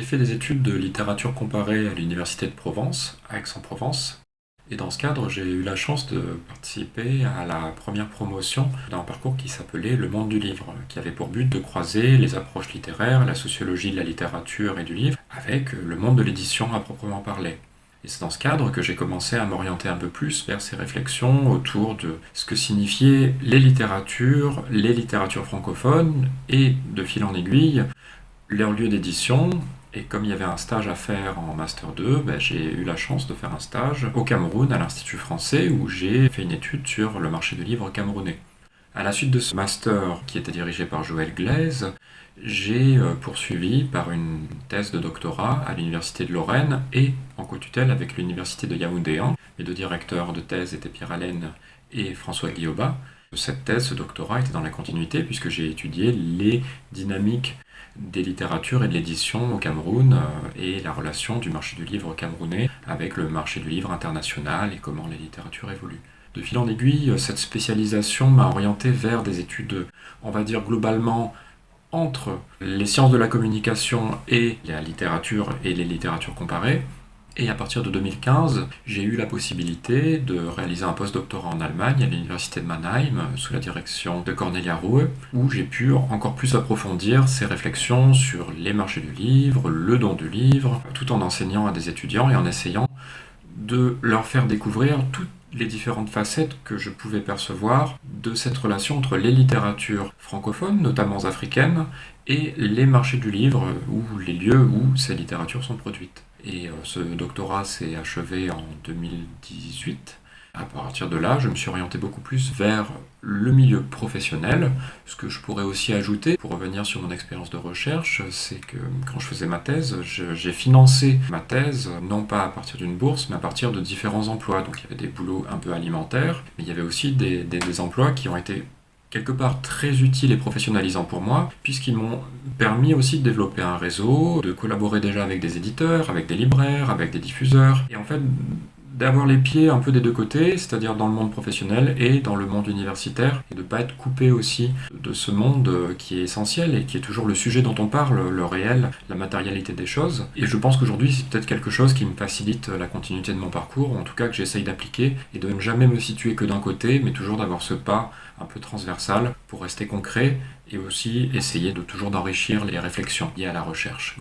fait des études de littérature comparée à l'Université de Provence, à Aix-en-Provence. Et dans ce cadre, j'ai eu la chance de participer à la première promotion d'un parcours qui s'appelait Le Monde du Livre, qui avait pour but de croiser les approches littéraires, la sociologie de la littérature et du livre, avec le monde de l'édition à proprement parler. Et c'est dans ce cadre que j'ai commencé à m'orienter un peu plus vers ces réflexions autour de ce que signifiaient les littératures francophones, et de fil en aiguille, leur lieu d'édition. Et comme il y avait un stage à faire en Master 2, j'ai eu la chance de faire un stage au Cameroun, à l'Institut français, où j'ai fait une étude sur le marché du livre camerounais. À la suite de ce master, qui était dirigé par Joël Glaise, j'ai poursuivi par une thèse de doctorat à l'Université de Lorraine et en co-tutelle avec l'Université de Yaoundé. Mes deux directeurs de thèse étaient Pierre Allen et François Guilloba. Cette thèse, ce doctorat, était dans la continuité puisque j'ai étudié les dynamiques des littératures et de l'édition au Cameroun et la relation du marché du livre camerounais avec le marché du livre international et comment les littératures évoluent. De fil en aiguille, cette spécialisation m'a orienté vers des études, on va dire globalement, entre les sciences de la communication et la littérature et les littératures comparées. Et à partir de 2015, j'ai eu la possibilité de réaliser un post-doctorat en Allemagne à l'université de Mannheim sous la direction de Cornelia Ruhe, où j'ai pu encore plus approfondir ces réflexions sur les marchés du livre, le don du livre, tout en enseignant à des étudiants et en essayant de leur faire découvrir toutes les différentes facettes que je pouvais percevoir de cette relation entre les littératures francophones, notamment africaines, et les marchés du livre, ou les lieux où ces littératures sont produites. Et ce doctorat s'est achevé en 2018. À partir de là, je me suis orienté beaucoup plus vers le milieu professionnel. Ce que je pourrais aussi ajouter, pour revenir sur mon expérience de recherche, c'est que quand je faisais ma thèse, j'ai financé ma thèse, non pas à partir d'une bourse, mais à partir de différents emplois. Donc il y avait des boulots un peu alimentaires, mais il y avait aussi des emplois qui ont été quelque part très utiles et professionnalisants pour moi, puisqu'ils m'ont permis aussi de développer un réseau, de collaborer déjà avec des éditeurs, avec des libraires, avec des diffuseurs, et en fait d'avoir les pieds un peu des deux côtés, c'est-à-dire dans le monde professionnel et dans le monde universitaire, et de ne pas être coupé aussi de ce monde qui est essentiel et qui est toujours le sujet dont on parle, le réel, la matérialité des choses. Et je pense qu'aujourd'hui, c'est peut-être quelque chose qui me facilite la continuité de mon parcours, ou en tout cas que j'essaye d'appliquer, et de ne jamais me situer que d'un côté, mais toujours d'avoir ce pas un peu transversal pour rester concret, et aussi essayer de toujours d'enrichir les réflexions liées à la recherche.